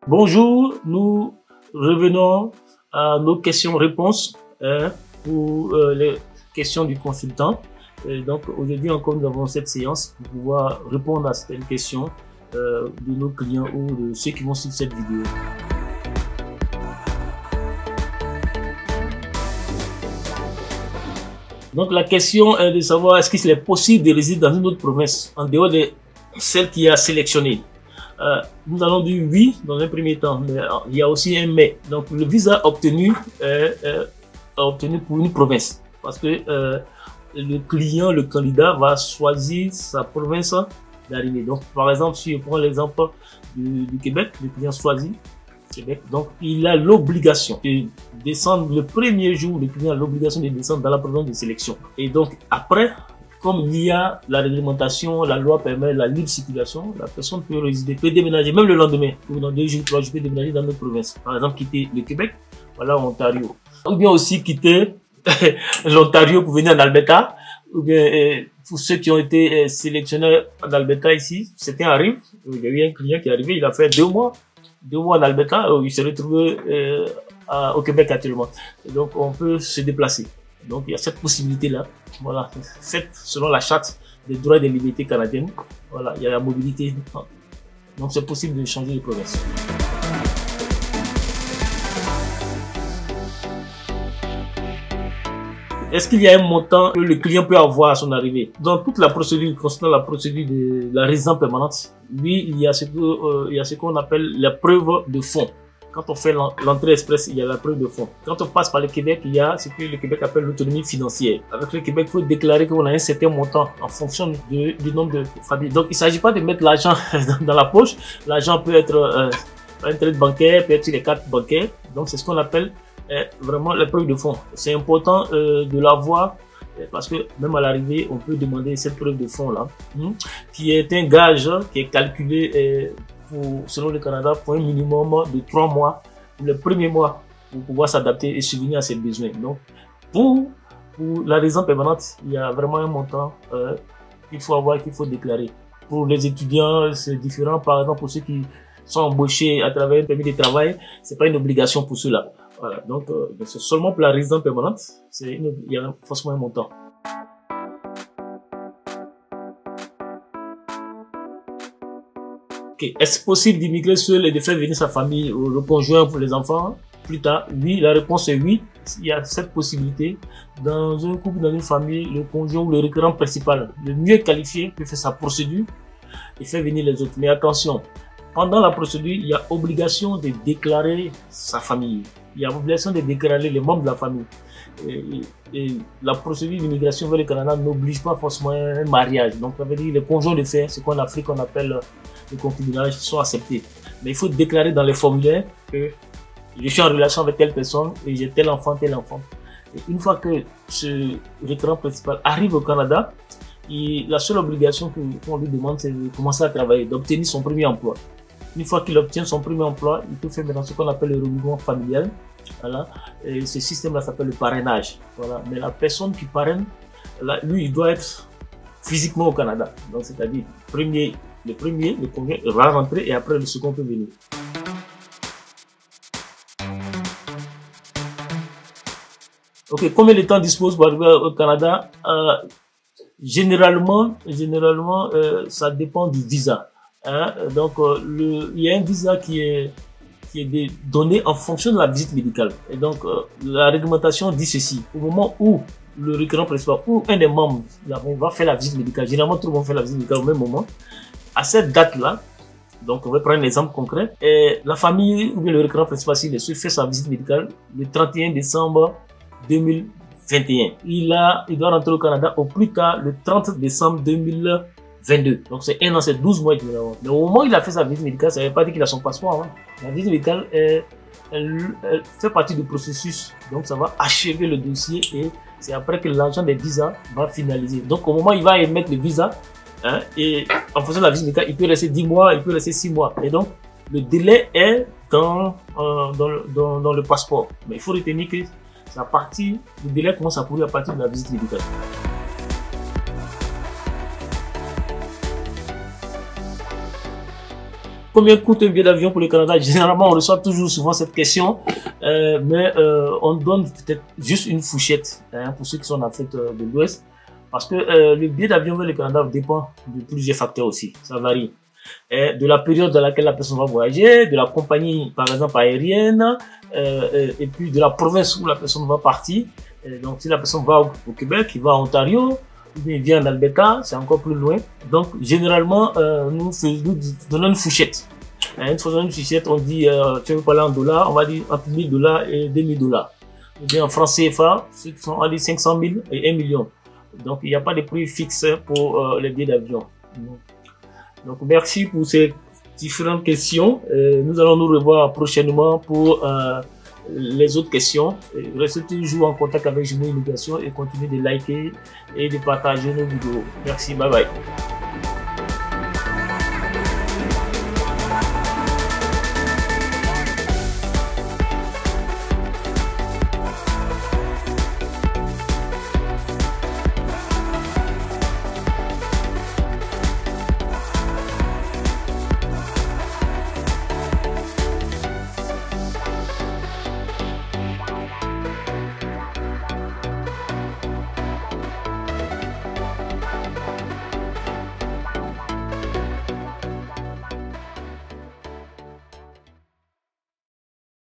Bonjour, nous revenons à nos questions-réponses pour les questions du consultant. Et donc aujourd'hui encore, nous avons cette séance pour pouvoir répondre à certaines questions de nos clients ou de ceux qui vont suivre cette vidéo. Donc la question est de savoir est-ce qu'il est possible de résider dans une autre province en dehors de celle qui a sélectionné. Nous allons dire oui dans un premier temps, mais il y a aussi un mais. Donc le visa obtenu est obtenu pour une province parce que le client, le candidat va choisir sa province d'arrivée. Donc par exemple, si je prends l'exemple du Québec, le client choisit Québec, donc il a l'obligation de descendre le premier jour, le client a l'obligation de descendre dans la province de sélection. Et donc après, comme il y a la réglementation, la loi permet la libre circulation, la personne peut résider, peut déménager même le lendemain, ou dans 2 jours, 3 jours, peut déménager dans notre province. Par exemple, quitter le Québec, voilà Ontario. Ou bien aussi quitter l'Ontario pour venir en Alberta, ou bien pour ceux qui ont été sélectionnés en Alberta ici, c'était arrive, il y a eu un client qui est arrivé, il a fait 2 mois en Alberta, il s'est retrouvé au Québec actuellement. Et donc on peut se déplacer. Donc il y a cette possibilité-là, voilà, faite selon la charte des droits et des libertés canadiennes. Voilà, il y a la mobilité. Donc c'est possible de changer de province. Est-ce qu'il y a un montant que le client peut avoir à son arrivée? Dans toute la procédure, concernant la procédure de la résidence permanente, oui, il y a ce qu'on appelle la preuve de fonds. Quand on fait l'entrée express, il y a la preuve de fonds. Quand on passe par le Québec, il y a ce que le Québec appelle l'autonomie financière. Avec le Québec, il faut déclarer qu'on a un certain montant en fonction du nombre de familles. Donc, il ne s'agit pas de mettre l'argent dans la poche. L'argent peut être un trade bancaire, peut être sur les cartes bancaires. Donc, c'est ce qu'on appelle vraiment la preuve de fonds. C'est important de l'avoir parce que même à l'arrivée, on peut demander cette preuve de fonds là, qui est un gage qui est calculé selon le Canada pour un minimum de 3 mois, le premier mois, pour pouvoir s'adapter et subvenir à ses besoins. Donc, pour la résidence permanente, il y a vraiment un montant qu'il faut avoir, qu'il faut déclarer. Pour les étudiants, c'est différent. Par exemple, pour ceux qui sont embauchés à travers un permis de travail, c'est pas une obligation pour ceux-là. Voilà. Donc, c'est seulement pour la résidence permanente, il y a forcément un montant. Okay. Est-ce possible d'immigrer seul et de faire venir sa famille ou le conjoint pour les enfants plus tard? Oui, la réponse est oui. Il y a cette possibilité. Dans un couple, dans une famille, le conjoint ou le requérant principal, le mieux qualifié, peut faire sa procédure et faire venir les autres. Mais attention, pendant la procédure, il y a obligation de déclarer sa famille. Il y a obligation de déclarer les membres de la famille. Et la procédure d'immigration vers le Canada n'oblige pas forcément un mariage. Donc, ça veut dire les conjoints de fait, ce qu'en Afrique on appelle le concubinage, sont acceptés. Mais il faut déclarer dans les formulaires que je suis en relation avec telle personne et j'ai tel enfant, tel enfant. Et une fois que ce requérant principal arrive au Canada, la seule obligation qu'on lui demande, c'est de commencer à travailler, d'obtenir son premier emploi. Une fois qu'il obtient son premier emploi, il peut faire maintenant ce qu'on appelle le regroupement familial. Voilà. Et ce système-là s'appelle le parrainage. Voilà. Mais la personne qui parraine, là, lui, il doit être physiquement au Canada. Donc, c'est-à-dire, le conjoint va rentrer et après le second peut venir. Ok, combien de temps dispose pour arriver au Canada? Généralement, ça dépend du visa. Donc, il y a un visa qui est donné en fonction de la visite médicale. Et donc, la réglementation dit ceci. Au moment où le requérant principal ou un des membres va faire la visite médicale, généralement, tout le monde fait la visite médicale au même moment. À cette date-là, donc on va prendre un exemple concret, et la famille ou bien le requérant principal, s'il fait sa visite médicale le 31 décembre 2021. Il doit rentrer au Canada au plus tard le 30 décembre 2022. Donc c'est 1 an, c'est 12 mois équivalent. Mais au moment où il a fait sa visite médicale, ça ne veut pas dire qu'il a son passeport. Hein. La visite médicale, elle fait partie du processus. Donc ça va achever le dossier et c'est après que l'agent des visas va finaliser. Donc au moment où il va émettre le visa, et en fonction de la visite médicale, il peut rester 10 mois, il peut rester 6 mois. Et donc le délai est dans le passeport. Mais il faut retenir que le délai commence à courir à partir de la visite médicale. combien coûte un billet d'avion pour le Canada? Généralement, on reçoit toujours souvent cette question, mais on donne peut-être juste une fourchette hein, pour ceux qui sont en Afrique de l'Ouest, parce que le billet d'avion vers le Canada dépend de plusieurs facteurs aussi, ça varie. De la période dans laquelle la personne va voyager, de la compagnie par exemple aérienne, et puis de la province où la personne va partir. Donc si la personne va au Québec, il va à Ontario, il vient en Alberta, c'est encore plus loin. Donc généralement nous donnons une fourchette. Une fourchette, on dit tu veux parler en dollars, on va dire entre $1000 et $2000. Ou bien en francs CFA, ceux qui sont à 500 000 et 1 million. Donc il n'y a pas de prix fixe pour les billets d'avion. Donc merci pour ces différentes questions. Nous allons nous revoir prochainement pour les autres questions. Restez toujours en contact avec Jumeau Immigration et continuez de liker et de partager nos vidéos. Merci, bye bye.